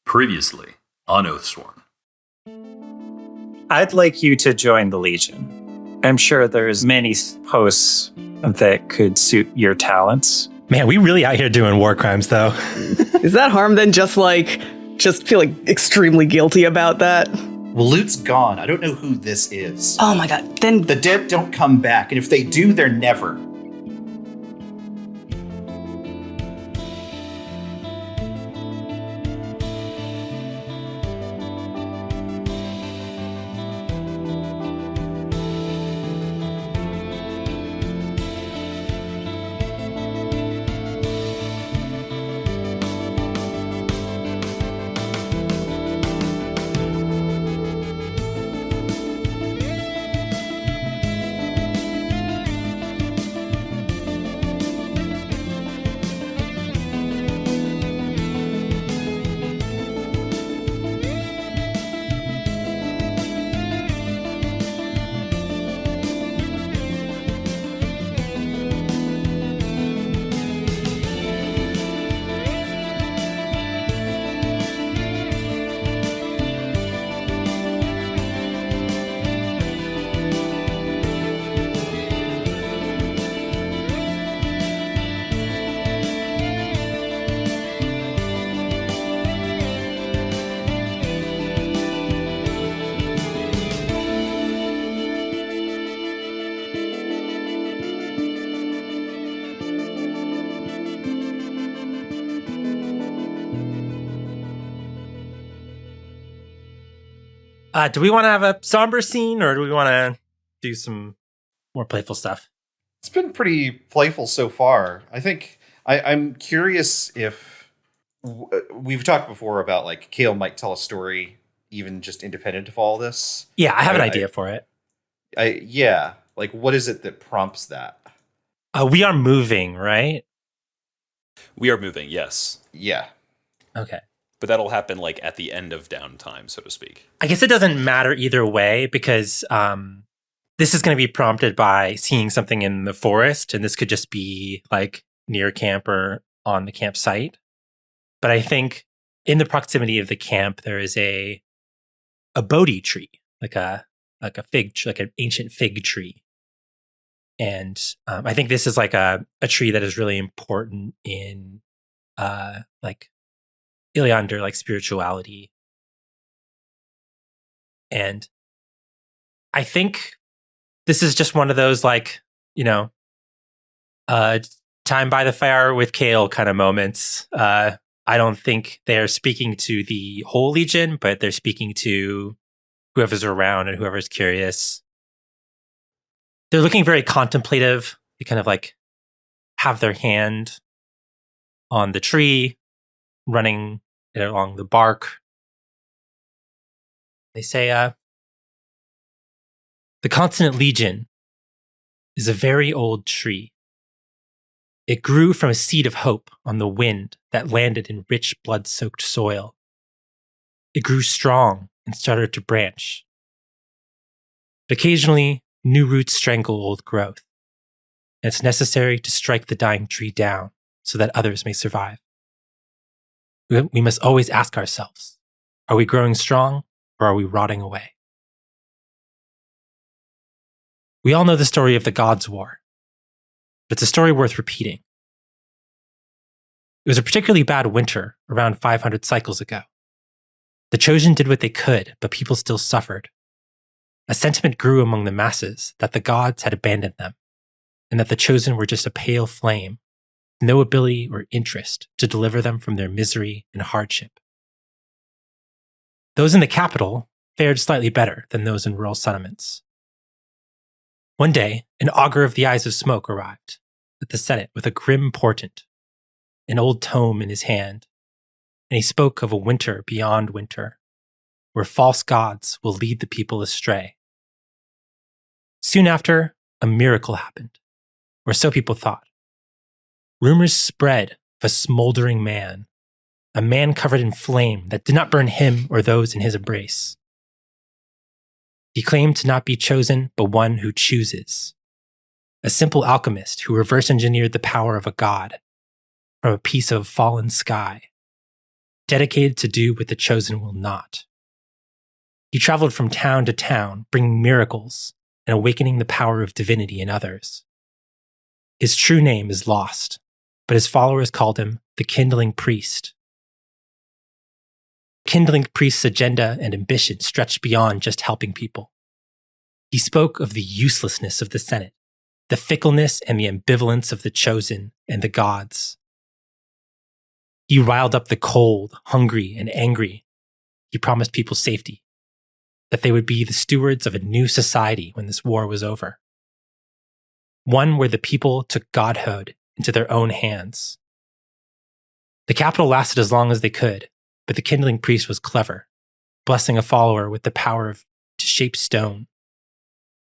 Previously on OATHSWORN. I'd like you to join the Legion. I'm sure there's many posts that could suit your talents. Man, we really out here doing war crimes, though. Is that harm then just feeling extremely guilty about that? Waloot's gone. I don't know who this is. Oh my god, then... The dead don't come back, and if they do, they're never. Do we want to have a somber scene, or do we want to do some more playful stuff? It's been pretty playful so far. I think I'm curious if we've talked before about like Kael might tell a story even just independent of all this. Yeah, I have an idea for it. Yeah, like what is it that prompts that? We are moving, right? We are moving, yes. Yeah. Okay. But that'll happen like at the end of downtime, so to speak. I guess it doesn't matter either way because this is going to be prompted by seeing something in the forest, and this could just be like near camp or on the campsite. But I think in the proximity of the camp, there is a Bodhi tree, like an ancient fig tree. And I think this is like a tree that is really important in like Iliander, like spirituality. And I think this is just one of those like, time by the fire with Kael kind of moments. I don't think they're speaking to the whole Legion, but they're speaking to whoever's around and whoever's curious. They're looking very contemplative. They kind of like have their hand on the tree, running it along the bark. They say, the Consonant Legion is a very old tree. It grew from a seed of hope on the wind that landed in rich blood-soaked soil. It grew strong and started to branch. Occasionally, new roots strangle old growth, and it's necessary to strike the dying tree down so that others may survive. We must always ask ourselves, are we growing strong or are we rotting away? We all know the story of the Gods' War, but it's a story worth repeating. It was a particularly bad winter around 500 cycles ago. The Chosen did what they could, but people still suffered. A sentiment grew among the masses that the gods had abandoned them, and that the Chosen were just a pale flame, no ability or interest to deliver them from their misery and hardship. Those in the capital fared slightly better than those in rural settlements. One day, an augur of the Eyes of Smoke arrived at the Senate with a grim portent, an old tome in his hand, and he spoke of a winter beyond winter, where false gods will lead the people astray. Soon after, a miracle happened, or so people thought. Rumors spread of a smoldering man, a man covered in flame that did not burn him or those in his embrace. He claimed to not be chosen, but one who chooses. A simple alchemist who reverse engineered the power of a god from a piece of fallen sky. dedicated to do what the chosen will not. He traveled from town to town, bringing miracles and awakening the power of divinity in others. His true name is lost, but his followers called him the Kindling Priest. Kindling Priest's agenda and ambition stretched beyond just helping people. He spoke of the uselessness of the Senate, the fickleness and the ambivalence of the chosen and the gods. He riled up the cold, hungry, and angry. He promised people safety, that they would be the stewards of a new society when this war was over. One where the people took godhood into their own hands. The capital lasted as long as they could, but the Kindling Priest was clever, blessing a follower with the power to shape stone.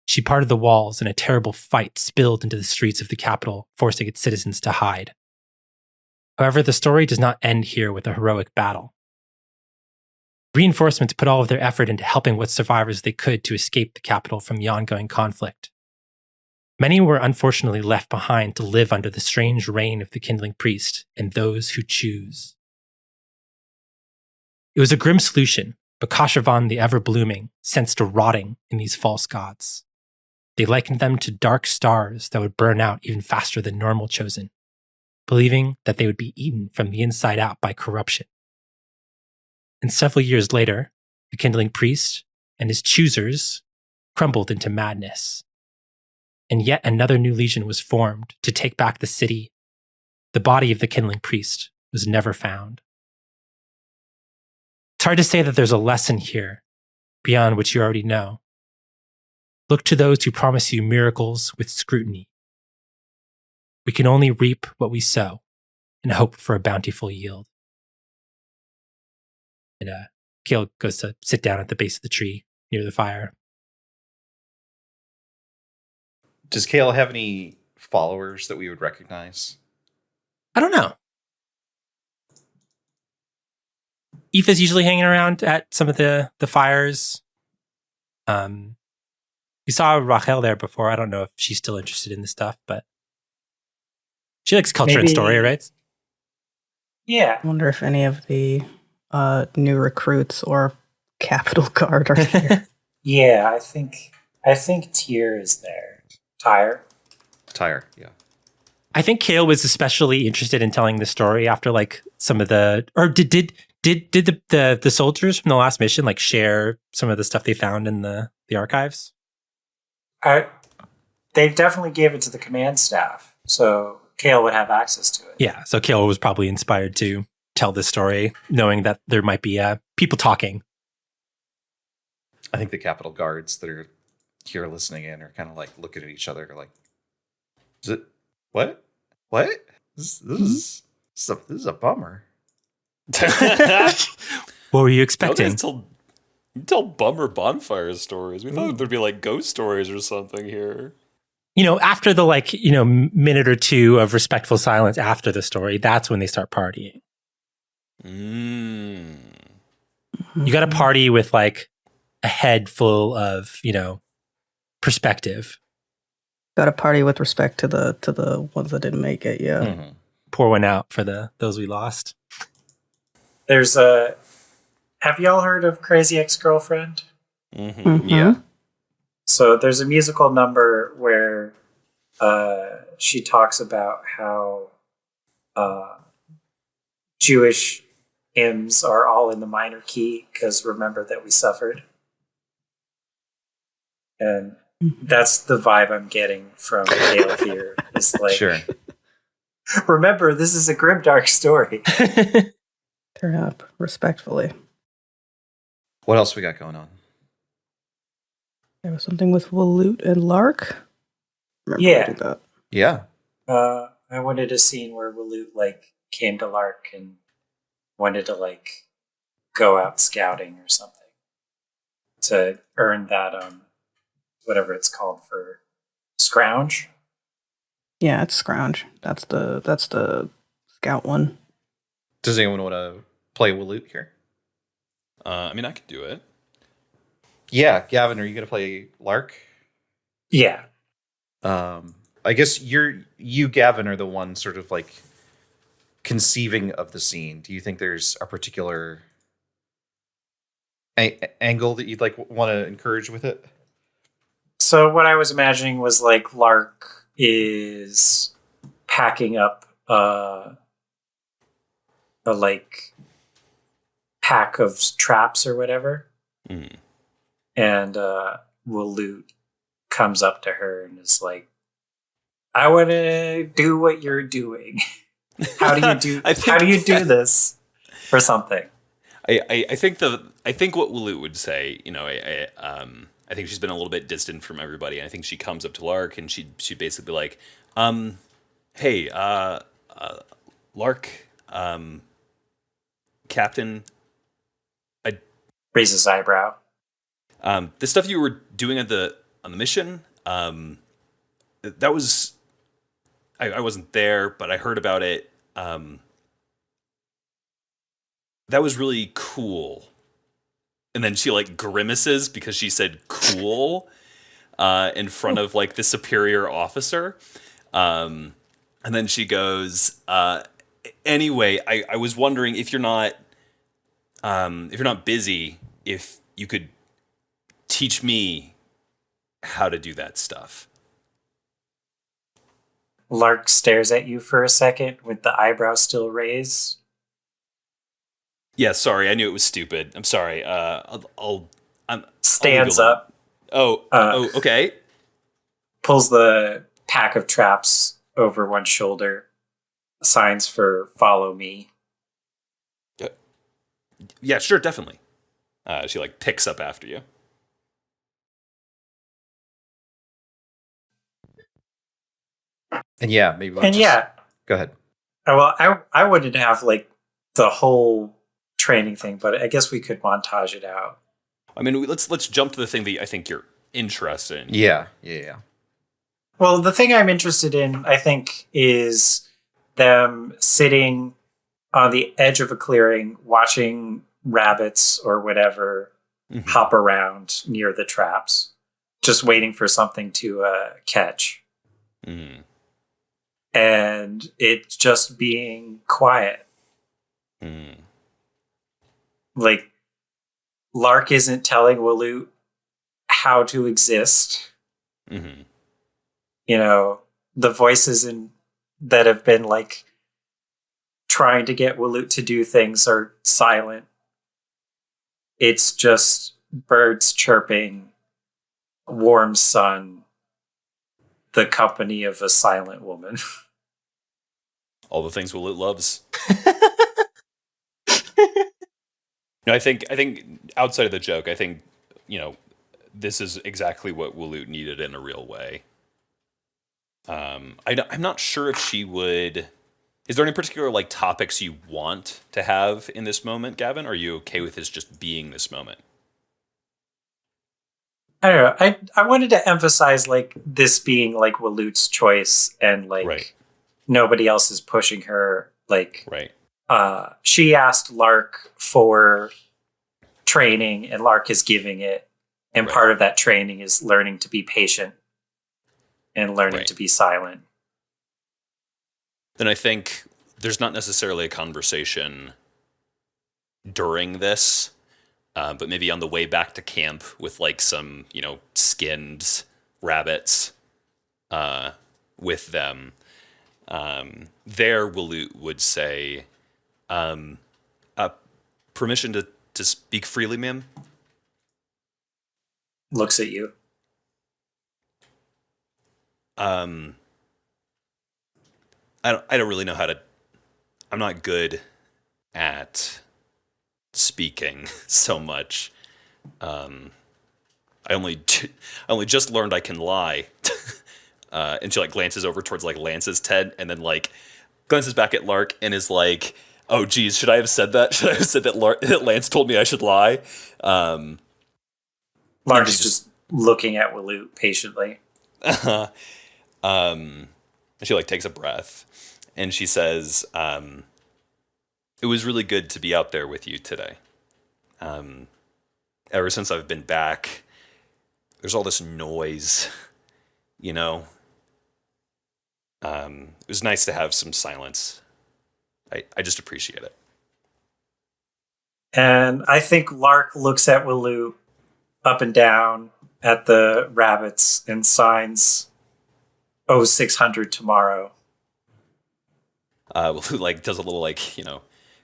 She parted the walls, and a terrible fight spilled into the streets of the capital, forcing its citizens to hide. However, the story does not end here with a heroic battle. Reinforcements put all of their effort into helping what survivors they could to escape the capital from the ongoing conflict. Many were unfortunately left behind to live under the strange reign of the Kindling Priest and those who choose. It was a grim solution, but Kashavan the ever-blooming sensed a rotting in these false gods. They likened them to dark stars that would burn out even faster than normal chosen, believing that they would be eaten from the inside out by corruption. And several years later, the Kindling Priest and his choosers crumbled into madness. And yet another new legion was formed to take back the city. The body of the Kindling Priest was never found. It's hard to say that there's a lesson here beyond what you already know. Look to those who promise you miracles with scrutiny. We can only reap what we sow and hope for a bountiful yield. And Kael goes to sit down at the base of the tree near the fire. Does Kael have any followers that we would recognize? I don't know. Aoife's usually hanging around at some of the fires. We saw Rachel there before. I don't know if she's still interested in this stuff, but she likes culture and story, right? Yeah. I wonder if any of the new recruits or Capital Guard are here. Yeah, I think Tyr is there. Tyre, yeah. I think Kael was especially interested in telling the story after like some of the, or did the soldiers from the last mission like share some of the stuff they found in the archives? They definitely gave it to the command staff, so Kael would have access to it. Yeah, so Kael was probably inspired to tell this story, knowing that there might be people talking. I think the Capitol Guards that are here listening in are kind of like looking at each other like, is it, what? This is a bummer. What were you expecting? You tell bummer bonfire stories. We thought there'd be like ghost stories or something here. After the minute or two of respectful silence after the story, that's when they start partying. You got to party with like a head full of, perspective. Got to party with respect to the ones that didn't make it. Yeah. Mm-hmm. Pour one out for those we lost. There's have y'all heard of Crazy Ex-Girlfriend? Mm-hmm. Mhm. Yeah. So there's a musical number where she talks about how Jewish hymns are all in the minor key because remember that we suffered. And that's the vibe I'm getting from Kael here. Is like, Sure. remember, this is a grimdark story. Turn up respectfully. What else we got going on? There was something with Waloot and Lark. Remember Yeah. I did that. Yeah. I wanted a scene where Waloot came to Lark and wanted to go out scouting or something to earn that whatever it's called for scrounge. Yeah, it's Scrounge. That's the scout one. Does anyone want to play Waloot here? I mean, I could do it. Yeah, Gavin, are you going to play Lark? Yeah. I guess you, Gavin, are the one sort of conceiving of the scene, do you think there's a particular angle that you'd like want to encourage with it? So what I was imagining was like Lark is packing up a like pack of traps or whatever, and Waloot comes up to her and is like, "I want to do what you're doing. How do you do? How do you do this?" or something. I think what Waloot would say, I think she's been a little bit distant from everybody. And I think she comes up to Lark and she'd basically be like, hey, Lark, Captain, Raise his eyebrow. the stuff you were doing on the mission, that was, I wasn't there, but I heard about it. That was really cool. And then she like grimaces because she said cool in front of like the superior officer. And then she goes, anyway, I was wondering if you're not busy, if you could teach me how to do that stuff. Lark stares at you for a second with the eyebrow still raised. Yeah, sorry, I knew it was stupid. I'm sorry. Stands up. Okay. Pulls the pack of traps over one shoulder. Signs for follow me. Yeah, sure, definitely. She like picks up after you. And yeah, maybe. And yeah, go ahead. well, I wouldn't have like the whole training thing, but I guess we could montage it out. I mean, let's jump to the thing that I think you're interested in. Yeah. Well, the thing I'm interested in, I think, is them sitting on the edge of a clearing, watching rabbits or whatever hop around near the traps, just waiting for something to catch. And it just being quiet. Like, Lark isn't telling Waloot how to exist. You know, the voices that have been like trying to get Waloot to do things are silent. It's just birds chirping, warm sun, the company of a silent woman. All the things Waloot loves. No, I think outside of the joke, I think, this is exactly what Waloot needed in a real way. I'm not sure if she would. Is there any particular like topics you want to have in this moment, Gavin? Or are you okay with this just being this moment? I don't know. I wanted to emphasize like this being like Waloot's choice and like nobody else is pushing her. Like, she asked Lark for training and Lark is giving it. And part of that training is learning to be patient and learning to be silent. Then I think there's not necessarily a conversation during this, but maybe on the way back to camp with like some, skinned rabbits with them. There, Waloot would say, permission to speak freely, ma'am? Looks at you. I don't really know how to. I'm not good at speaking so much. I only just learned I can lie. And she like glances over towards like Lance's tent and then like glances back at Lark and is like, "Oh geez, should I have said that? Should I have said that Lance told me I should lie?" Lark is just looking at Waloot patiently. She like takes a breath and she says, "It was really good to be out there with you today. Ever since I've been back, there's all this noise, It was nice to have some silence. I just appreciate it. And I think Lark looks at Waloot up and down at the rabbits and signs 0600 tomorrow. Who like does a little like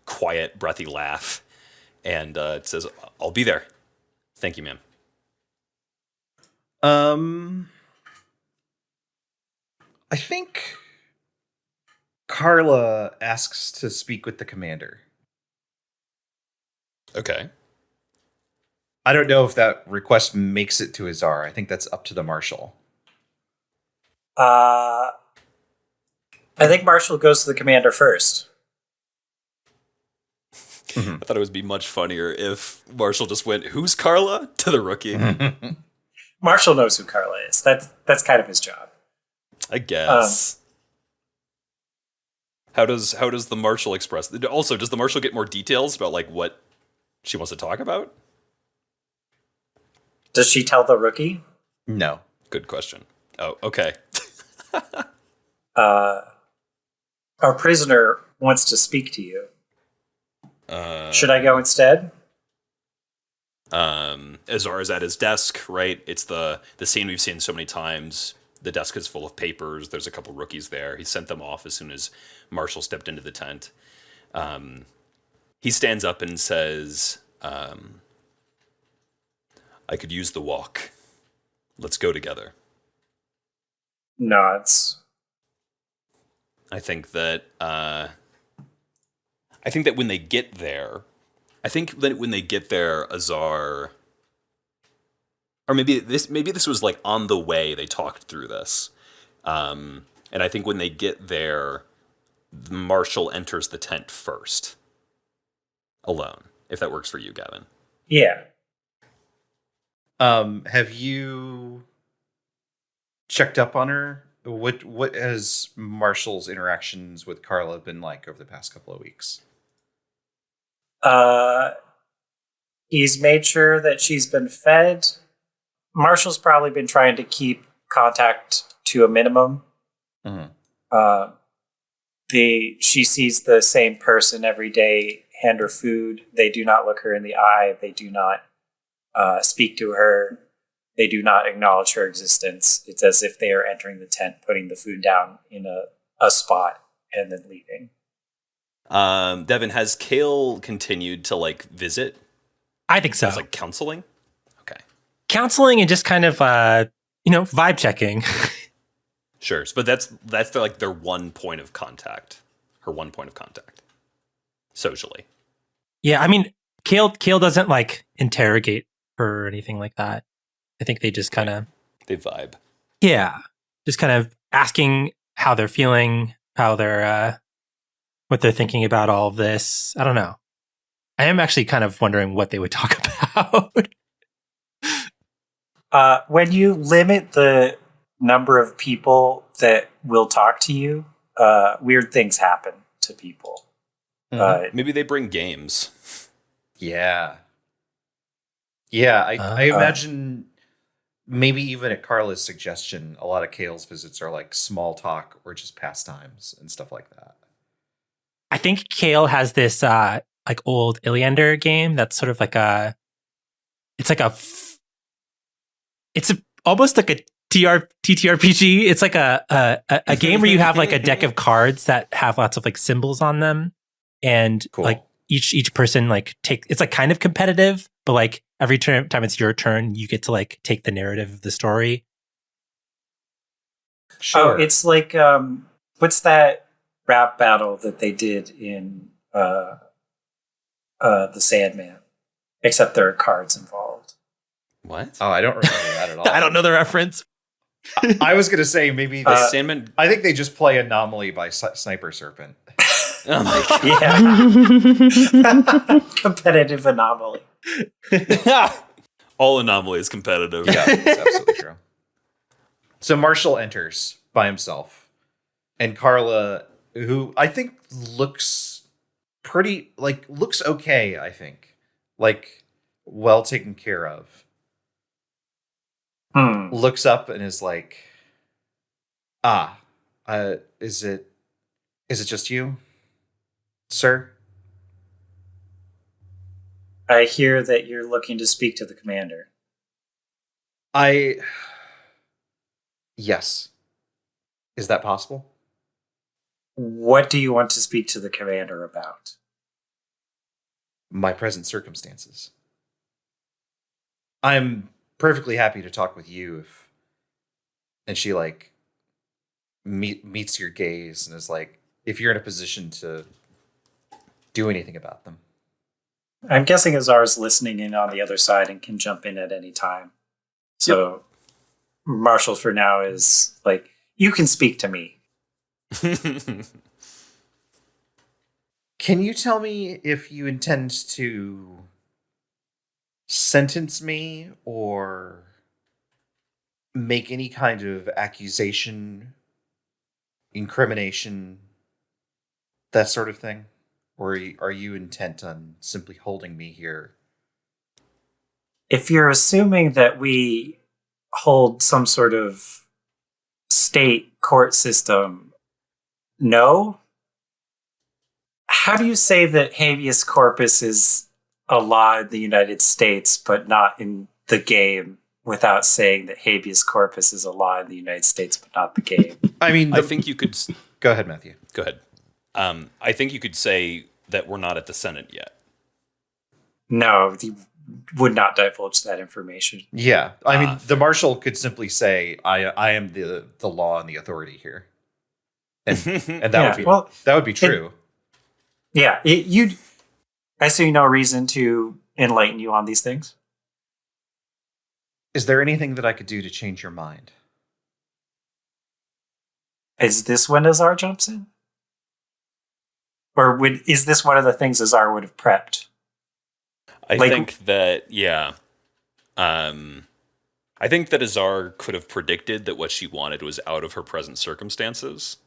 quiet, breathy laugh, and it says, "I'll be there. Thank you, ma'am." I think Karla asks to speak with the commander. Okay. I don't know if that request makes it to Azar. I think that's up to the marshal. I think Marshal goes to the commander first. I thought it would be much funnier if Marshall just went, "Who's Karla?" to the rookie. Marshal knows who Karla is. That's kind of his job. I guess. How does the marshal express? Also, does the marshal get more details about like what she wants to talk about? Does she tell the rookie? No. Good question. Oh, okay. Our prisoner wants to speak to you. Should I go instead? Azar is at his desk, right? It's the scene we've seen so many times. The desk is full of papers. There's a couple rookies there. He sent them off as soon as Marshall stepped into the tent. He stands up and says, "I could use the walk. Let's go together." Nods. I think that when they get there, Azar, or maybe this was like on the way they talked through this, and I think when they get there, the marshal enters the tent first, alone. If that works for you, Gavin. Yeah. Have you checked up on her? What has Marshall's interactions with Karla been like over the past couple of weeks? He's made sure that she's been fed. Marshall's probably been trying to keep contact to a minimum. Mm-hmm. She sees the same person every day, hand her food. They do not look her in the eye. They do not speak to her. They do not acknowledge her existence. It's as if they are entering the tent, putting the food down in a spot, and then leaving. Devin, has Kael continued to like visit? I think so. As like counseling? Okay. Counseling and just kind of, vibe checking. Sure. But that's like their one point of contact. Her one point of contact. Socially. Yeah, I mean, Kael doesn't like interrogate her or anything like that. I think they just kind of... They vibe. Yeah. Just kind of asking how they're feeling, how they're... what they're thinking about all of this. I don't know. I am actually kind of wondering what they would talk about. When you limit the number of people that will talk to you, weird things happen to people. Mm-hmm. Maybe they bring games. Yeah. Yeah, I imagine maybe even at Karla's suggestion, a lot of Kael's visits are like small talk or just pastimes and stuff like that. I think Kael has this like old Iliander game that's sort of like almost like a TTRPG. It's like a game where you have like a deck of cards that have lots of like symbols on them, and Cool. like each person like it's like kind of competitive, but like every time it's your turn, you get to like take the narrative of the story. Sure. Oh, it's like what's that rap battle that they did in the Sandman? Except there are cards involved. What? Oh, I don't remember that at all. I don't know the reference. I was going to say maybe The Sandman. I think they just play Anomaly by Sniper Serpent. Oh my God. Yeah. Competitive Anomaly. All Anomaly is competitive. Yeah, that's absolutely true. So Marshall enters by himself, and Karla, who I think looks okay, I think. Like, well taken care of. Looks up and is like, is it just you? Sir? I hear that you're looking to speak to the commander. Yes. Is that possible? What do you want to speak to the commander about? My present circumstances. I'm perfectly happy to talk with you if... And she, like, meets your gaze and is like, if you're in a position to do anything about them. I'm guessing Azar's listening in on the other side and can jump in at any time. So, Marshal for now is like, you can speak to me. Can you tell me if you intend to sentence me or make any kind of accusation, incrimination, that sort of thing? Or are you intent on simply holding me here? If you're assuming that we hold some sort of state court system, no. How do you say that habeas corpus is a law in the United States, but not in the game, without saying that habeas corpus is a law in the United States, but not the game? I mean, I think you could... Go ahead, Matthew. Go ahead. I think you could say that we're not at the Senate yet. No, he would not divulge that information. Yeah, I mean, the marshal could simply say, "I am the law and the authority here," and that would be true. I see no reason to enlighten you on these things. Is there anything that I could do to change your mind? Is this when Azar jumps in? Or is this one of the things Azar would have prepped? I think that, yeah. I think that Azar could have predicted that what she wanted was out of her present circumstances.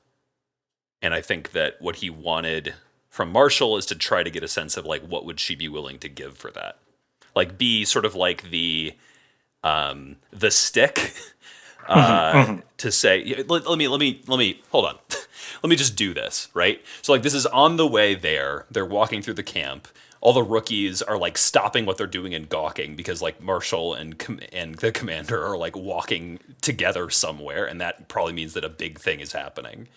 And I think that what he wanted from Marshall is to try to get a sense of, like, what would she be willing to give for that? Like, be sort of like the stick to say, let me, hold on. Let me just do this, right? So, like, this is on the way there. They're walking through the camp. All the rookies are, like, stopping what they're doing and gawking because, like, Marshall and the commander are, like, walking together somewhere, and that probably means that a big thing is happening.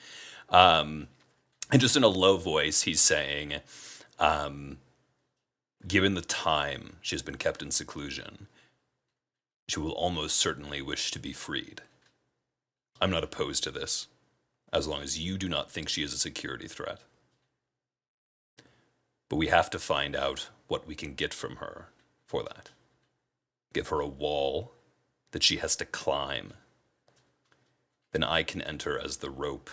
And just in a low voice, he's saying, given the time she has been kept in seclusion, she will almost certainly wish to be freed. I'm not opposed to this, as long as you do not think she is a security threat. But we have to find out what we can get from her for that. Give her a wall that she has to climb. Then I can enter as the rope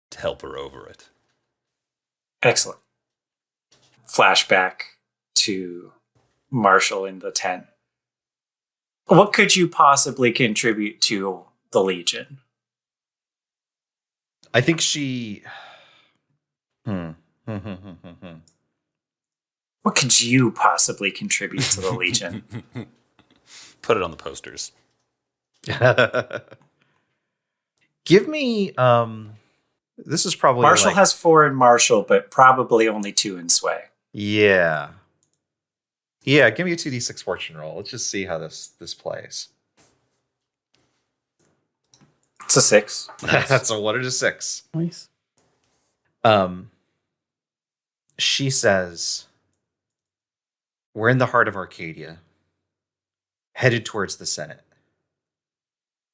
to help her over it. Excellent. Flashback to Marshall in the tent. What could you possibly contribute to the Legion? I think she... What could you possibly contribute to the Legion? Put it on the posters. Give me... This is probably Marshall has 4 in Marshall, but probably only 2 in Sway. Yeah. Yeah, give me a 2d6 fortune roll. Let's just see how this plays. It's a 6. Nice. That's a 1 and a 6. Nice. She says, we're in the heart of Arcadia, headed towards the Senate.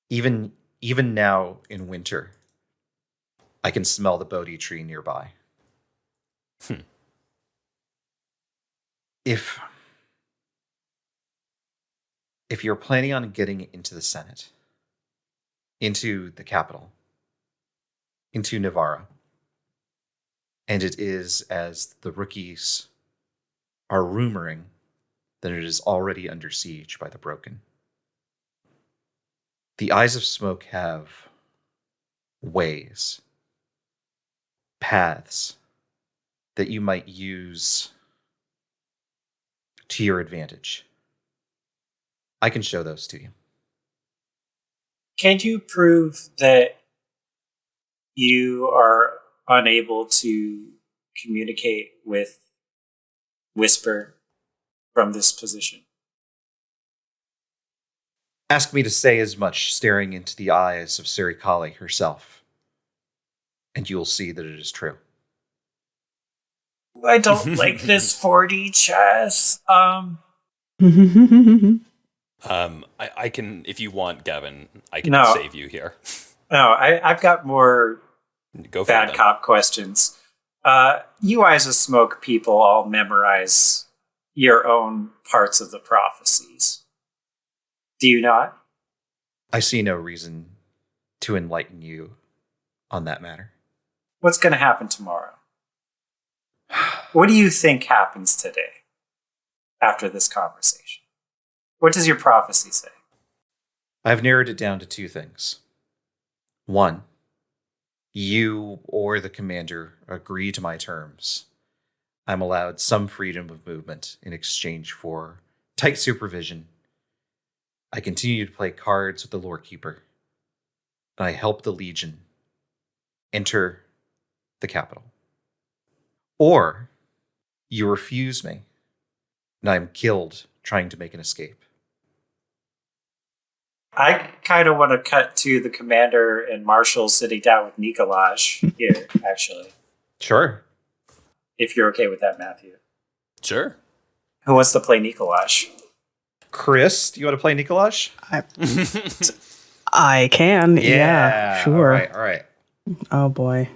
Even now in winter, I can smell the Bodhi tree nearby. If you're planning on getting into the Senate, into the capital, into Navarra, and it is as the rookies are rumoring that it is already under siege by the Broken. The Eyes of Smoke have ways, paths that you might use to your advantage. I can show those to you. Can you prove that you are unable to communicate with Whisper from this position? Ask me to say as much staring into the eyes of Serikali herself, and you'll see that it is true. I don't like this 4D chess. I can, if you want, Gavin, I can save you here. No, I've got more Go for bad it, cop questions. You Eyes of Smoke people all memorize your own parts of the prophecies. Do you not? I see no reason to enlighten you on that matter. What's going to happen tomorrow? What do you think happens today after this conversation? What does your prophecy say? I've narrowed it down to two things. One, you or the commander agree to my terms. I'm allowed some freedom of movement in exchange for tight supervision. I continue to play cards with the lorekeeper, and I help the Legion enter the capital. Or you refuse me, and I'm killed trying to make an escape. I kind of want to cut to the commander and marshal sitting down with Nikolaj here, actually. Sure. If you're okay with that, Matthew. Sure. Who wants to play Nikolaj? Kris, do you want to play Nikolaj? I can. Yeah, sure. All right. Oh boy.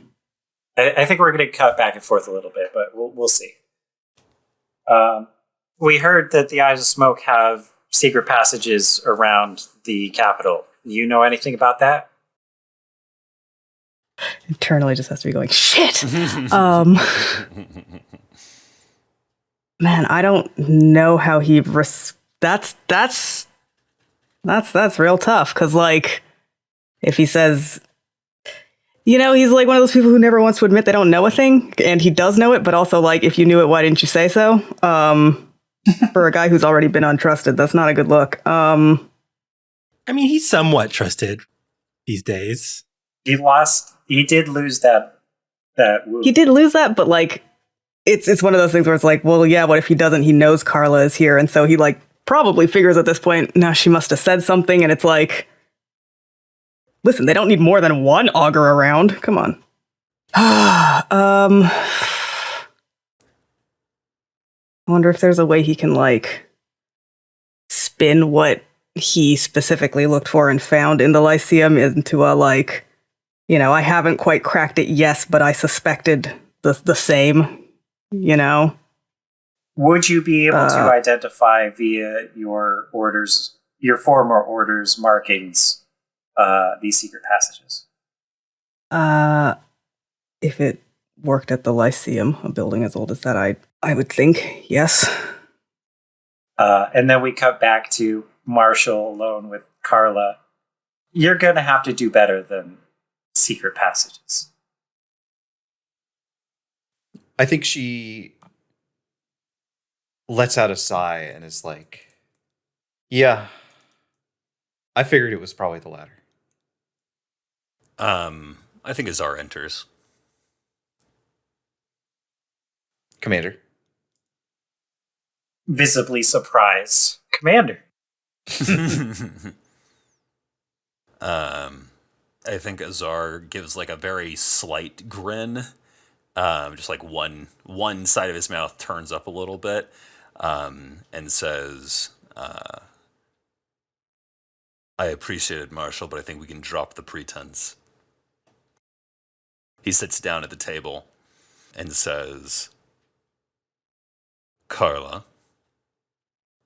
I think we're going to cut back and forth a little bit, but we'll see. We heard that the Eyes of Smoke have secret passages around the capital. You know anything about that? Internally just has to be going, shit. Man, I don't know how he that's real tough, because like if he says, you know, he's like one of those people who never wants to admit they don't know a thing, and he does know it, but also like, if you knew it, why didn't you say so? For a guy who's already been untrusted, that's not a good look. I mean, he's somewhat trusted these days. He did lose that wound. He did lose that, but like it's one of those things where it's like, well, yeah, what if he doesn't? He knows Karla is here, and so he like probably figures at this point, no, she must have said something, and it's like, listen, they don't need more than one augur around. Come on. I wonder if there's a way he can like spin what he specifically looked for and found in the Lyceum into a like, you know, I haven't quite cracked it, yes, but I suspected the same, you know? Would you be able to identify via your orders, your former orders markings, these secret passages? If it worked at the Lyceum, a building as old as that, I would think, yes. And then we cut back to Marshall alone with Karla. You're going to have to do better than secret passages. I think she lets out a sigh and is like, yeah, I figured it was probably the latter. I think Azar enters. Commander. Visibly surprised. Commander. I think Azar gives like a very slight grin. Just like one side of his mouth turns up a little bit, and says, I appreciate it, Marshal, but I think we can drop the pretense. He sits down at the table and says, Karla,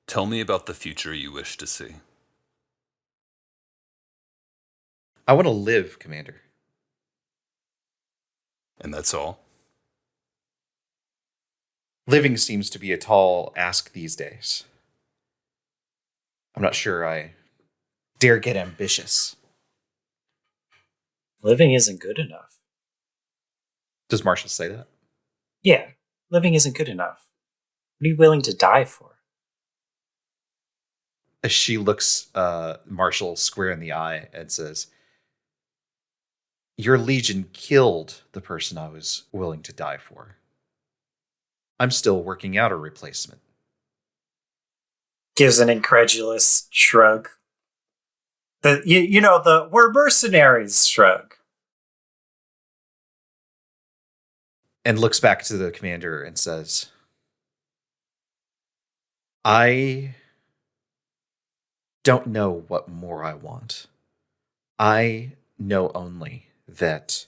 tell me about the future you wish to see. I want to live, Commander. And that's all? Living seems to be a tall ask these days. I'm not sure I dare get ambitious. Living isn't good enough. Does Marshall say that? Yeah, living isn't good enough. What are you willing to die for? As she looks Marshall square in the eye and says, your legion killed the person I was willing to die for. I'm still working out a replacement. Gives an incredulous shrug. The we're mercenaries shrug. And looks back to the commander and says, I don't know what more I want. I know only that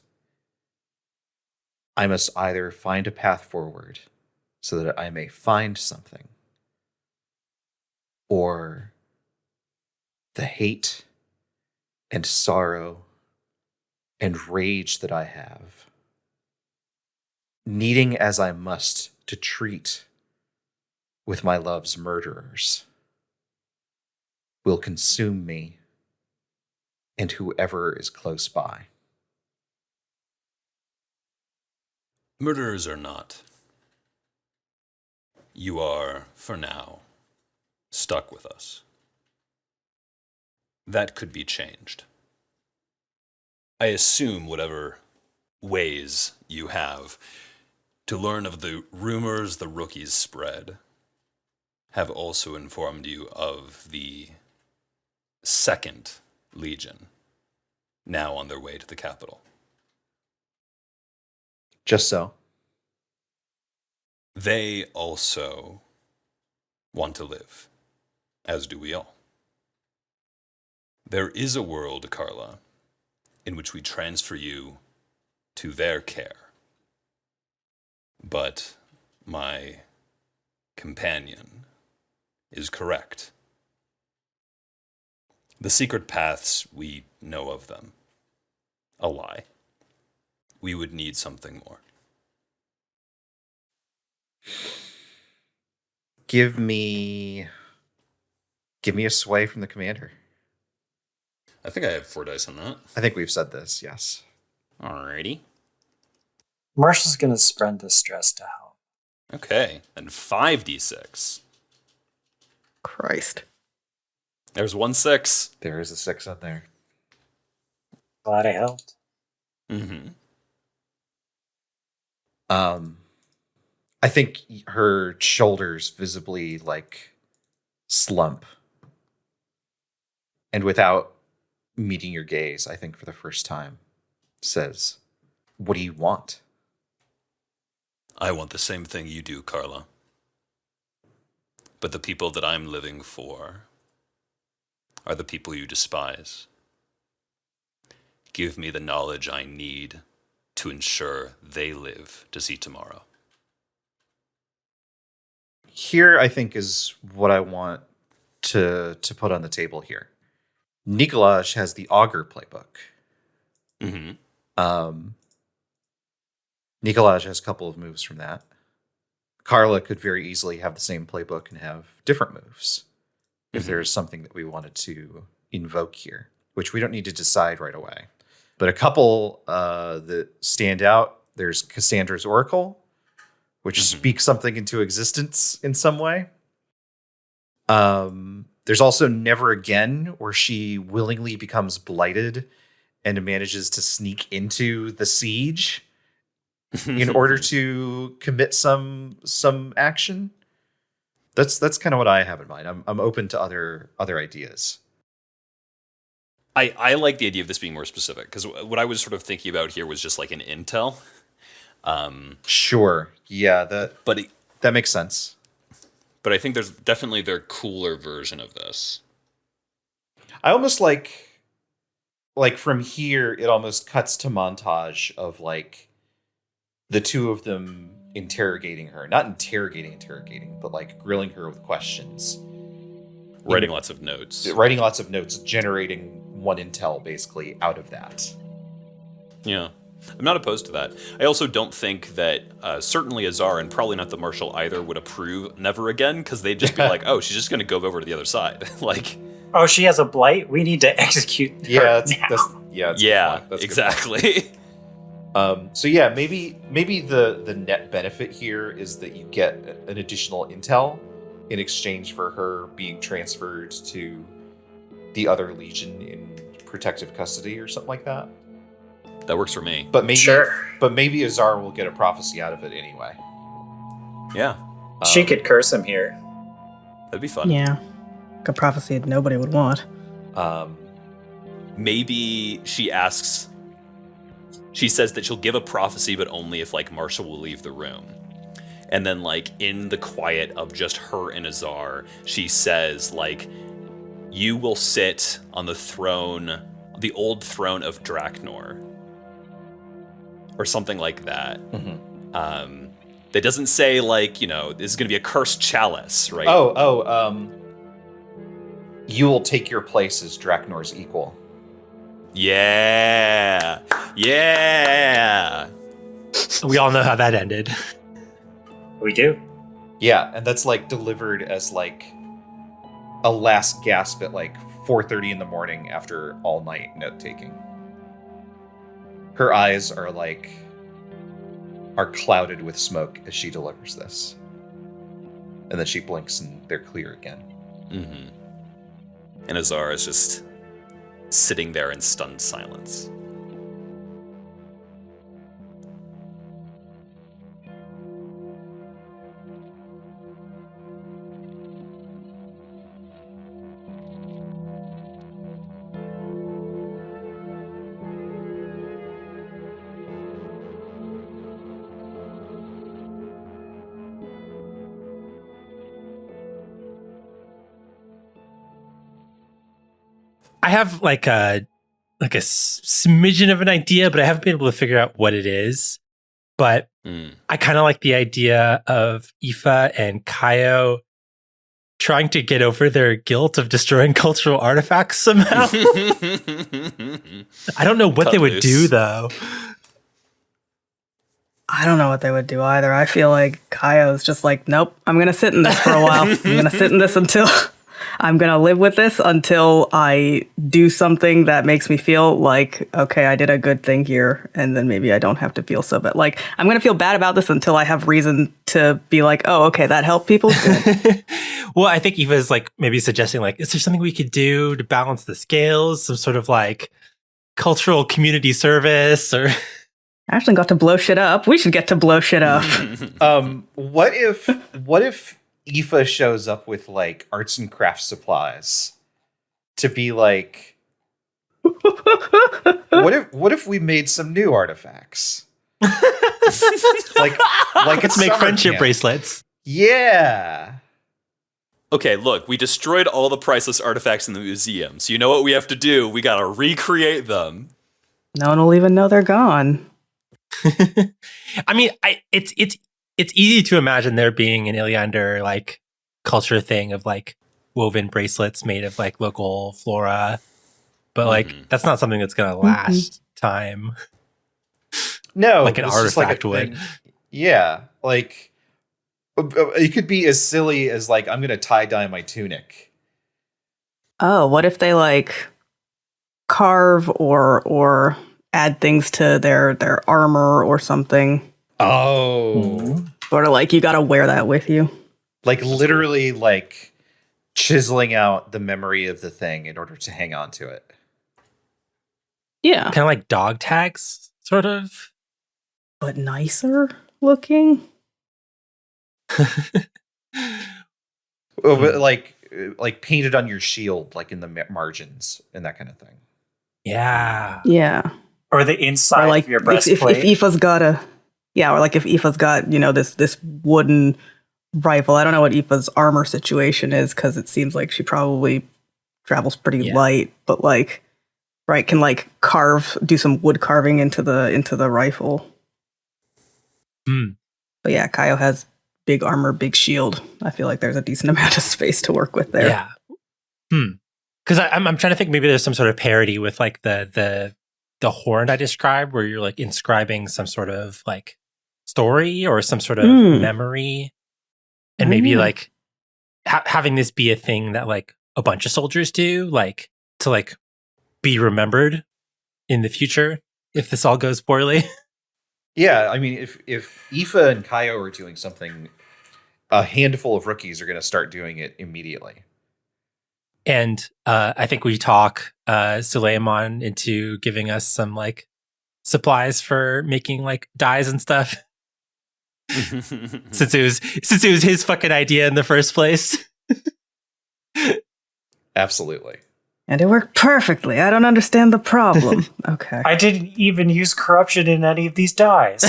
I must either find a path forward so that I may find something, or the hate and sorrow and rage that I have, needing as I must to treat with my love's murderers, will consume me and whoever is close by. Murderers or not, you are, for now, stuck with us. That could be changed. I assume whatever ways you have to learn of the rumors the rookies spread have also informed you of the Second Legion, now on their way to the capital. Just so. They also want to live, as do we all. There is a world, Karla, in which we transfer you to their care. But my companion is correct. The secret paths, we know of them. A lie. We would need something more. Give me a sway from the commander. I think I have 4 dice on that. I think we've said this, yes. Alrighty. Marshal's going to spread the stress to help. Okay, and 5d6. Christ. There's 1 6. There is a 6 on there. Glad I helped. Mm-hmm. I think her shoulders visibly slump. And without meeting your gaze, I think for the first time, says, "What do you want?" I want the same thing you do, Karla. But the people that I'm living for are the people you despise. Give me the knowledge I need to ensure they live to see tomorrow. Here, I think, is what I want to put on the table here. Nikolaj has the augur playbook. Mm-hmm. Nikolaj has a couple of moves from that. Karla could very easily have the same playbook and have different moves if there's something that we wanted to invoke here, which we don't need to decide right away. But a couple that stand out, there's Cassandra's Oracle, which speaks something into existence in some way. There's also Never Again, where she willingly becomes blighted and manages to sneak into the siege in order to commit some action. That's kind of what I have in mind. I'm open to other ideas. I like the idea of this being more specific, because what I was sort of thinking about here was just like an intel. Sure. Yeah, that makes sense. But I think there's definitely their cooler version of this. I almost like from here, it almost cuts to montage of the two of them interrogating her. Not interrogating, but grilling her with questions. Writing lots of notes. Generating one intel basically out of that. Yeah. I'm not opposed to that. I also don't think that certainly Azar and probably not the Marshal either would approve Never Again, because they'd just be like, oh, she's just going to go over to the other side. Oh, she has a blight? We need to execute her Yeah, exactly. So yeah, maybe the net benefit here is that you get an additional intel in exchange for her being transferred to the other Legion in protective custody or something like that. That works for me. But maybe Azar will get a prophecy out of it anyway. Yeah, She could curse him here. that'd be fun. Yeah. A prophecy nobody would want. Maybe she asks. She says that she'll give a prophecy, but only if like Marshall will leave the room. And then like in the quiet of just her and Azar, she says like, "You will sit on the throne, the old throne of Draknor," or something like that. That doesn't say like, you know, this is going to be a cursed chalice, right? You will take your place as Draknor's equal. Yeah. Yeah. We all know how that ended. We do. Yeah, and that's like delivered as like a last gasp at like 4:30 in the morning after all night note taking. Her eyes are clouded with smoke as she delivers this. And then she blinks and they're clear again. Mm-hmm. And Azar is just sitting there in stunned silence. I have like a smidgen of an idea, but I haven't been able to figure out what it is. But I kind of like the idea of Aoife and Kayo trying to get over their guilt of destroying cultural artifacts somehow. I don't know what they would do, though. I don't know what they would do either. I feel like Kayo's just like, nope, I'm going to sit in this for a while. I'm going to sit in this until I'm going to live with this until I do something that makes me feel like, okay, I did a good thing here. And then maybe I don't have to feel so bad. Like, I'm going to feel bad about this until I have reason to be like, oh, okay, that helped people. Good. Well, I think Eva is like maybe suggesting like, is there something we could do to balance the scales? Some sort of like cultural community service or... Ashlyn got to blow shit up. We should get to blow shit up. What if Aoife shows up with like arts and crafts supplies to be like, what if we made some new artifacts? like Let's make friendship bracelets. Yeah. Okay, look, we destroyed all the priceless artifacts in the museum. So you know what we have to do? We gotta recreate them. No one will even know they're gone. I mean, it's easy to imagine there being an Iliander like culture thing of like woven bracelets made of like local flora, but like that's not something that's gonna last time. No, like an artifact would. Yeah, like it could be as silly as like I'm gonna tie dye my tunic. Oh, what if they like carve or add things to their armor or something? Oh. Sort of like you got to wear that with you. Like literally like chiseling out the memory of the thing in order to hang on to it. Yeah. Kind of like dog tags, sort of. But nicer looking. But like painted on your shield, like in the margins and that kind of thing. Yeah. Yeah. Or the inside or like of your breastplate. If Aoife's got or like if Aoife's got, this wooden rifle. I don't know what Aoife's armor situation is because it seems like she probably travels pretty light, but like, right, can like do some wood carving into the rifle. But yeah, Kayo has big armor, big shield. I feel like there's a decent amount of space to work with there. Yeah. Because I'm trying to think maybe there's some sort of parody with like the horn I described where you're like inscribing some sort of like story or some sort of memory. And maybe like having this be a thing that like a bunch of soldiers do, like to like be remembered in the future if this all goes poorly. Yeah, I mean, if Aoife and Kayo are doing something, a handful of rookies are going to start doing it immediately. And I think we talk Suleiman into giving us some like supplies for making like dyes and stuff. since it was his fucking idea in the first place. Absolutely. And it worked perfectly. I don't understand the problem. Okay. I didn't even use corruption in any of these dies.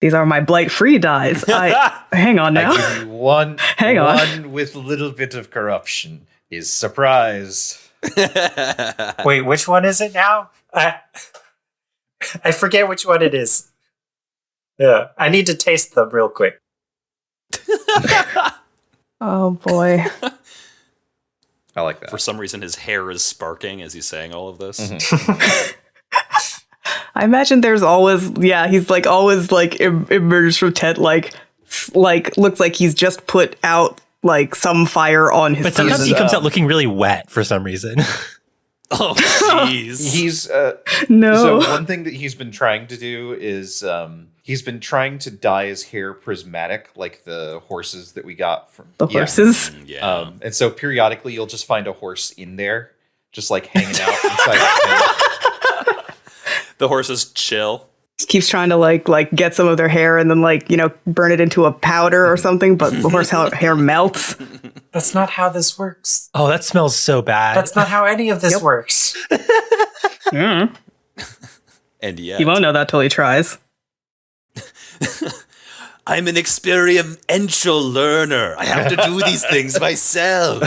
These are my blight-free dies. Hang on now. I give you one. Hang on. One with a little bit of corruption is surprise. Wait, which one is it now? I forget which one it is. Yeah, I need to taste them real quick. Oh boy. I like that. For some reason, his hair is sparking as he's saying all of this. Mhm. I imagine there's always, he's like always like emerged from tent, like looks like he's just put out like some fire on his. But sometimes person. he comes out looking really wet for some reason. Oh, jeez. He's No. So one thing that he's been trying to do is he's been trying to dye his hair prismatic, like the horses that we got from The horses. Yeah. And so periodically you'll just find a horse in there, just like hanging out inside the tent. The horses chill. Keeps trying to like get some of their hair and then burn it into a powder or something, but the horse hair melts. That's not how this works. Oh, that smells so bad. That's not how any of this works. Mm. And yet, He won't know that till he tries. I'm an experiential learner. I have to do these things myself.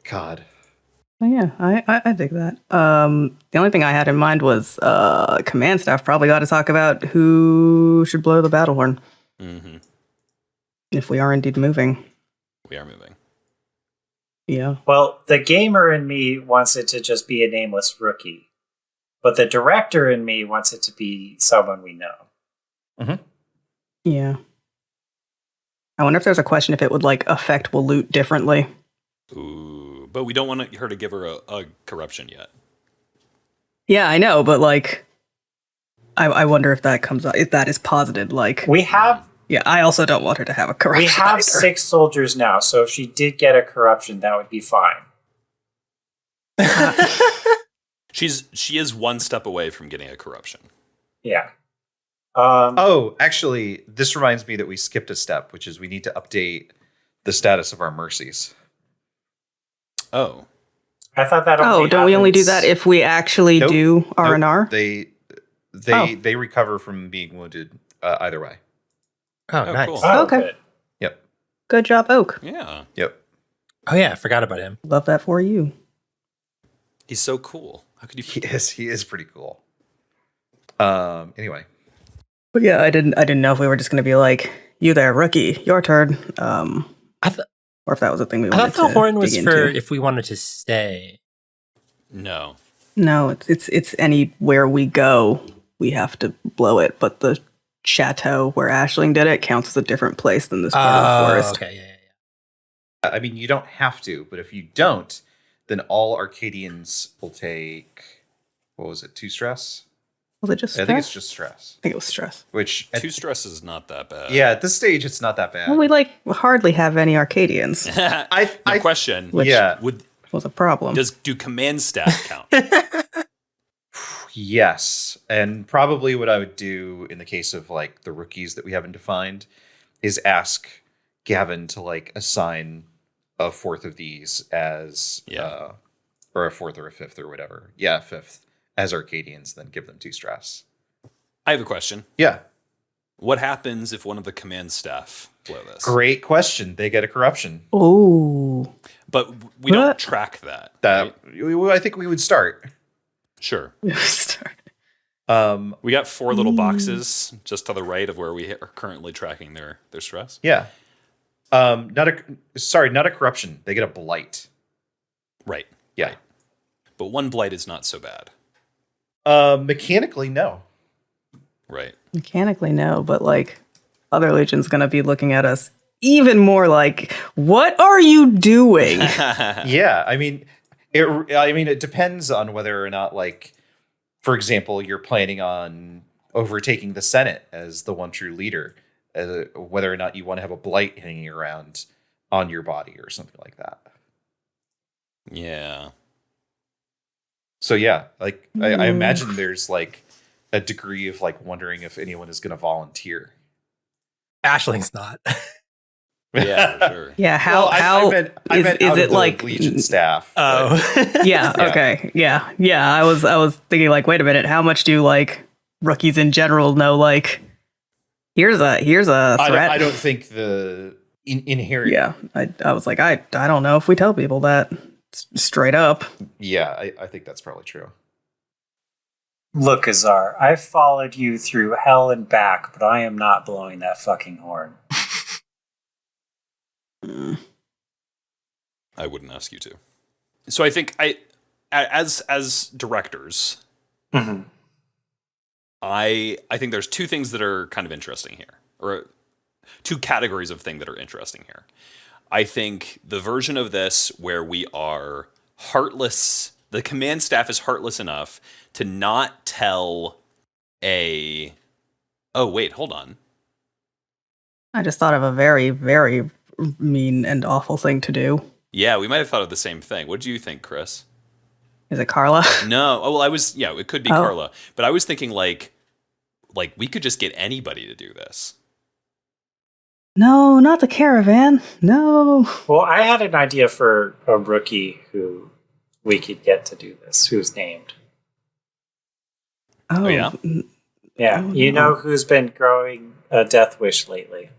God. Oh, yeah, I dig that. The only thing I had in mind was command staff probably got to talk about who should blow the battle horn Mm-hmm. if we are indeed moving. We are moving. Yeah. Well, the gamer in me wants it to just be a nameless rookie. But the director in me wants it to be someone we know. Mm-hmm. Yeah. I wonder if there's a question if it would affect Waloot differently. Ooh, but we don't want her to give her a corruption yet. Yeah, I know, but I wonder if that comes up, if that is posited. We have Yeah, I also don't want her to have a corruption. we have either. 6 soldiers now, so if she did get a corruption, that would be fine. She is one step away from getting a corruption. Yeah. Oh, actually, this reminds me that we skipped a step, which is we need to update the status of our mercies. Oh, I thought that. Oh, don't we only do that if we actually Nope. do R&R? They Oh. they recover from being wounded either way. Oh, Oh, nice. cool. Oh, Okay. good. Yep. Good job, Oak. yeah. Yep. Oh, yeah, I forgot about him. Love that for you. He's so cool. How could you He is pretty cool. Anyway. But yeah, I didn't know if we were just going to be like, you there, rookie, your turn. Or if that was a thing we I wanted thought the to horn was dig for into. if we wanted to stay. No. No, it's anywhere we go, we have to blow it. But the chateau where Aisling did it counts as a different place than this part of the forest. Okay, yeah. I mean, you don't have to, but if you don't, then all Arcadians will take, what was it, 2 stress? Was it just I stress? think it's just stress. I think it was stress. Which, 2 stress is not that bad. yeah, at this stage, it's not that bad. Well, we hardly have any Arcadians. No question. Which- yeah, Was a problem. Do command staff count? yes. And probably what I would do in the case of the rookies that we haven't defined is ask Gavin to assign a 4th of these as, Yeah. or a 4th or a 5th or whatever. Yeah, 5th as Arcadians, then give them 2 stress. I have a question. Yeah. What happens if one of the command staff blow this? Great question. They get a corruption. Oh. But we don't What? track that. That right? I think we would start. Sure. We got 4 little boxes just to the right of where we are currently tracking their stress. Yeah. Not a corruption. They get a blight. Right. Yeah. Right. But 1 blight is not so bad. Mechanically, no. Right. Mechanically, no, but other legion's gonna be looking at us even more like, what are you doing? Yeah, I mean, it depends on whether or not, for example, you're planning on overtaking the Senate as the one true leader, whether or not you want to have a blight hanging around on your body or something like that. Yeah. So yeah, I imagine there's a degree of like wondering if anyone is going to volunteer. Ashling's not. Yeah, for sure. Yeah, I meant is out it of the like Legion staff. Oh. Yeah, Yeah. okay. Yeah. I was thinking like, wait a minute, how much do like rookies in general know like here's a threat? I don't think the inherent. Yeah. I was like, I don't know if we tell people that straight up. Yeah, I think that's probably true. Look, Azar, I've followed you through hell and back, but I am not blowing that fucking horn. I wouldn't ask you to. So I think as directors, Mm-hmm. I think there's two things that are kind of interesting here, or two categories of thing that are interesting here. I think the version of this where we are heartless, the command staff is heartless enough to not tell oh wait, hold on. I just thought of a very, very mean and awful thing to do. Yeah, we might have thought of the same thing. What do you think, Kris? Is it Karla? No. Oh, well, it could be Oh. Karla. But I was thinking like we could just get anybody to do this. No, not the caravan. No. Well, I had an idea for a rookie who we could get to do this, who's named. Oh, yeah? Yeah, Oh, you no. know who's been growing a death wish lately?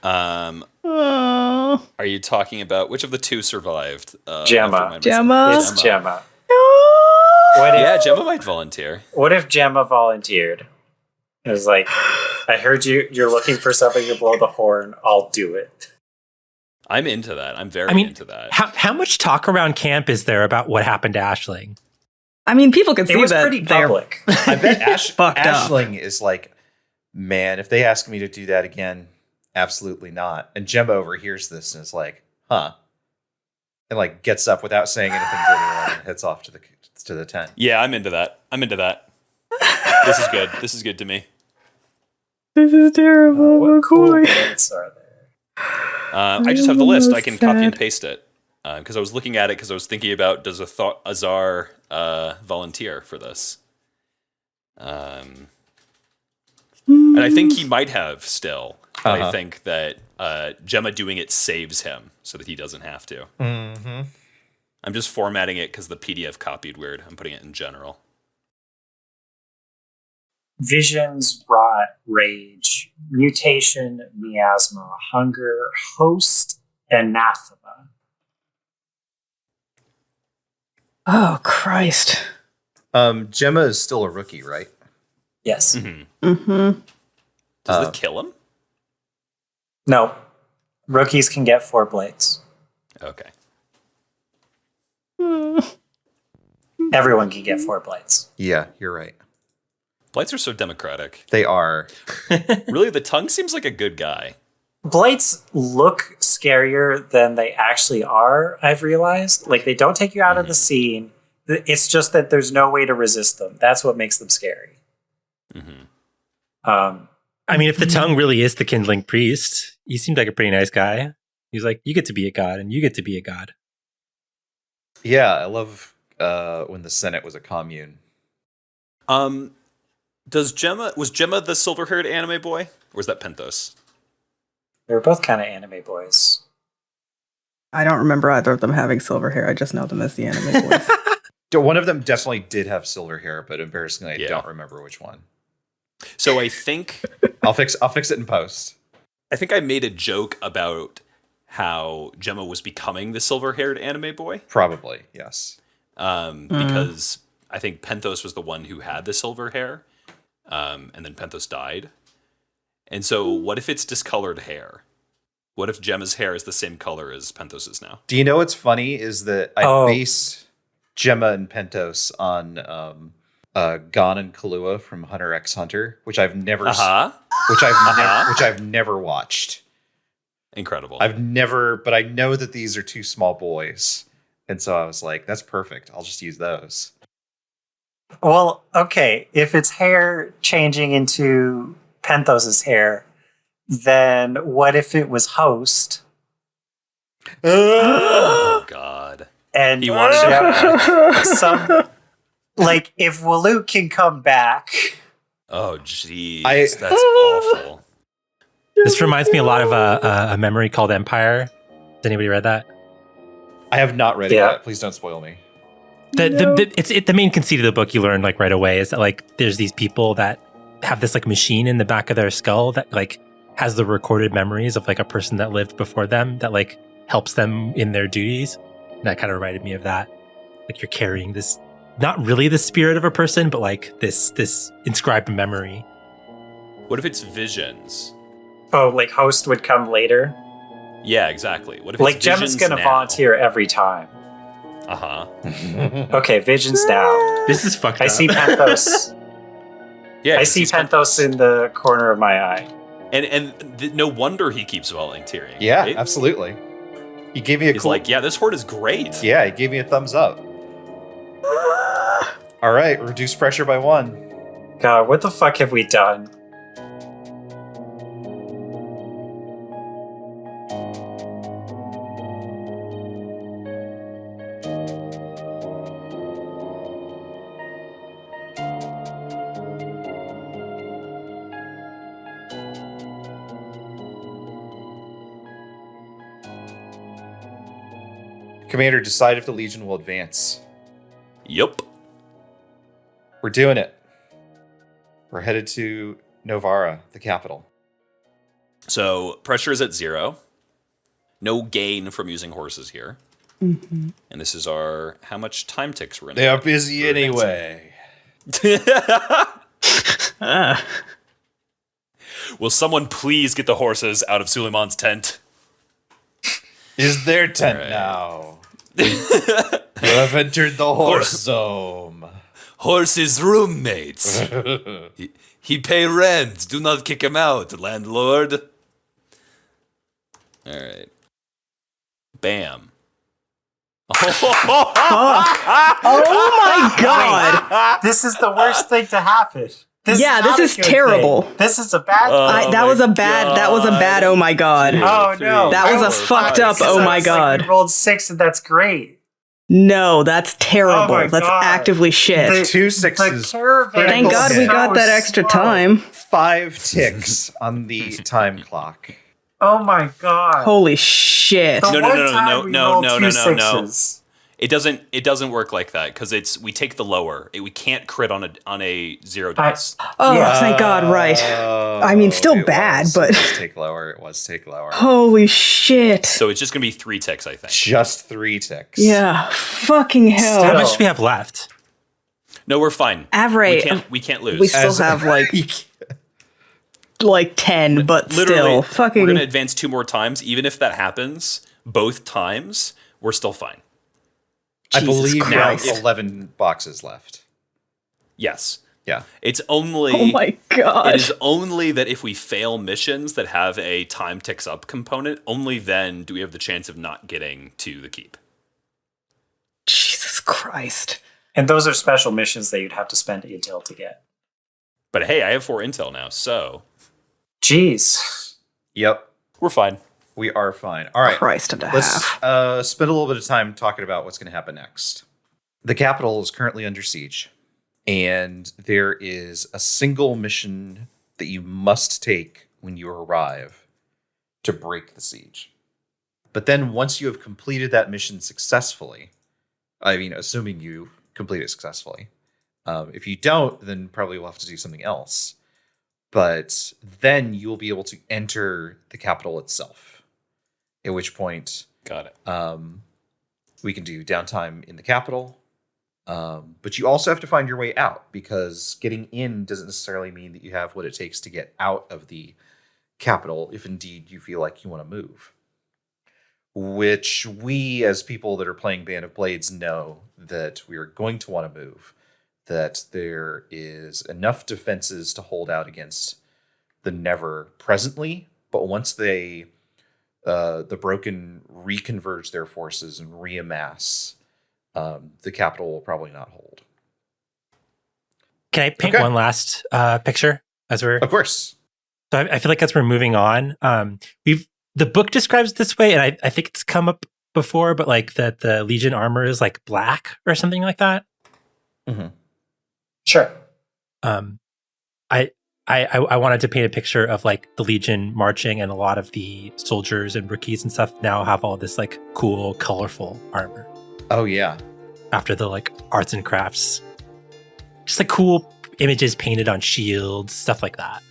Oh. Are you talking about which of the two survived? Jemma. Jemma? It's Jemma. No. What if, Yeah, Jemma might volunteer. What if Jemma volunteered? It was like, I heard you're looking for something to blow the horn. I'll do it. I'm into that. I'm very into that. How much talk around camp is there about what happened to Ashling? I mean, people can It see was that pretty they're public. I bet Fucked up. Ashling is like, man, if they ask me to do that again, absolutely not. And Jemma overhears this and is like, huh. And like gets up without saying anything to anyone and heads off to the tent. Yeah, I'm into that. This is good. This is good to me. This is terrible. What cool boy. bits are there? I just have the list. I can copy and Sad. paste it. Because I was looking at it because I was thinking about does Azar volunteer for this? And I think he might have still. But I think that Jemma doing it saves him so that he doesn't have to. Mm-hmm. I'm just formatting it because the PDF copied weird. I'm putting it in general. Visions, rot, rage, mutation, miasma, hunger, host, anathema. Oh, Christ. Jemma is still a rookie, right? Yes. Mm-hmm. Mm-hmm. Does it kill him? No. Rookies can get 4 blades. Okay. Everyone can get 4 blades. Yeah, you're right. Blights are so democratic. They are. Really, the tongue seems like a good guy. Blights look scarier than they actually are, I've realized. Like, they don't take you out of the scene. It's just that there's no way to resist them. That's what makes them scary. Mm-hmm. I mean, if the tongue really is the kindling priest, he seemed like a pretty nice guy. He's like, you get to be a god, and you get to be a god. Yeah, I love when the Senate was a commune. Was Jemma the silver-haired anime boy, or was that Penthos? They're both kind of anime boys. I don't remember either of them having silver hair. I just know them as the anime boys. One of them definitely did have silver hair, but embarrassingly, I don't remember which one. So I think I'll fix it in post. I think I made a joke about how Jemma was becoming the silver-haired anime boy. Probably, yes. Because I think Penthos was the one who had the silver hair, and then Penthos died. And so what if it's discolored hair? What if Gemma's hair is the same color as Penthos's now? Do you know what's funny is that I based Jemma and Penthos on Gon and Kahlua from Hunter x Hunter, which I've never which I've never watched. Incredible. But I know that these are two small boys. And so I was like, that's perfect. I'll just use those. Well, okay, if it's hair changing into Penthos's hair, then what if it was host? Oh God! And He wanted to some, like, if Waloot can come back Oh, jeez. I- That's awful. This reminds me a lot of a memory called Empire. Has anybody read that? I have not read it Yeah. yet. Please don't spoil me. The main conceit of the book you learn like right away is that like there's these people that have this like machine in the back of their skull that like has the recorded memories of like a person that lived before them that like helps them in their duties. And that kind of reminded me of that. Like you're carrying this, not really the spirit of a person, but like this inscribed memory. What if it's visions? Oh, like host would come later. Yeah, exactly. What if Like it's Gemma's visions gonna now? volunteer every time. Uh-huh. Okay, visions now. This is fucked I up. see Penthos. Yeah, I see Penthos in the corner of my eye. And no wonder he keeps volunteering. Yeah, right? absolutely. He gave me a He's cool. like, yeah, this horde is great. Yeah, he gave me a thumbs up. All right, reduce pressure by 1. God, what the fuck have we done? Commander, decide if the Legion will advance. Yup. We're doing it. We're headed to Novara, the capital. So pressure is at 0. No gain from using horses here. Mm-hmm. And this is our how much time ticks we're in. They are busy anyway. Will someone please get the horses out of Suleiman's tent? Is their tent Right. now? You have entered the horse zone. Horses roommates. He pay rent. Do not kick him out, landlord. All right. Bam. Oh my god! This is the worst thing to happen. This Yeah, not this a is good terrible. thing. This is a bad Oh That my was a bad. That was a bad. Oh my god! Oh, no. That was a was fucked up. Because Oh I my was like, god! we rolled 6 and that's great. No, that's terrible. Oh my That's God. actively shit. The- 2 The 6s. caravan Thank is God we so got that extra slow. time. 5 ticks on the time clock. Oh my god. Holy shit! The No, no, one no, no, time no, we no, rolled no, two no, no, no. sixes. It doesn't work like that because we take the lower. We can't crit on a 0 dice. Oh, Yeah. thank God! Right. I mean, still It bad, was. but- It was take lower. It was take lower. Holy shit! So it's just gonna be 3 ticks, I think. Just 3 ticks. Yeah, fucking hell. How Still. much do we have left? No, we're fine. Average. We can't lose. We still As- have like 10, but Literally, still, we're fucking. gonna advance 2 more times. Even if that happens, both times, we're still fine. I Jesus believe we Christ. have 11 boxes left. Yes. Yeah. It's only Oh my god! it is only that if we fail missions that have a time ticks up component, only then do we have the chance of not getting to the keep. Jesus Christ! And those are special missions that you'd have to spend intel to get. But hey, I have 4 intel now, so Jeez. Yep. we're fine. We are fine. All right. Christ and a Let's half. spend a little bit of time talking about what's going to happen next. The capital is currently under siege, and there is a single mission that you must take when you arrive to break the siege. But then once you have completed that mission successfully, I mean, assuming you complete it successfully, if you don't, then probably we'll have to do something else. But then you'll be able to enter the capital itself. At which point, Got it. we can do downtime in the capital. But you also have to find your way out, because getting in doesn't necessarily mean that you have what it takes to get out of the capital, if indeed you feel like you want to move. Which we, as people that are playing Band of Blades, know that we are going to want to move. That there is enough defenses to hold out against the Never presently, but once the Broken reconverge their forces and reamass, the capital will probably not hold. Can I paint Okay. one last picture as we're? Of course. So I feel like as we're moving on, the book describes it this way, and I think it's come up before, but like that the Legion armor is like black or something like that. Mm-hmm. Sure. I I wanted to paint a picture of like the Legion marching, and a lot of the soldiers and rookies and stuff now have all this like cool, colorful armor Oh yeah. after the like arts and crafts. Just like cool images painted on shields, stuff like that.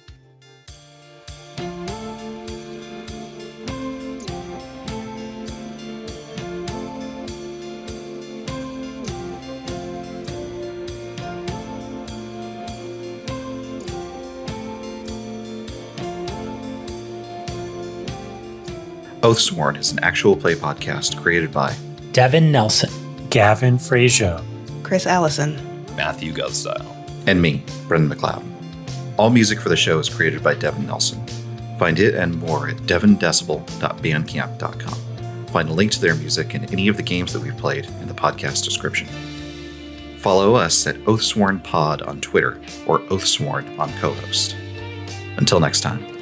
Oathsworn is an actual play podcast created by Devin Nelson. Gavin Fregeau. Kris Allison. Matthew Guzdial. and me, Brendan McLeod. All music for the show is created by Devin Nelson. Find it and more at devindecibel.bandcamp.com. Find a link to their music and any of the games that we've played in the podcast description. Follow us at OathSworn Pod on Twitter or OathSworn on co-host. Until next time.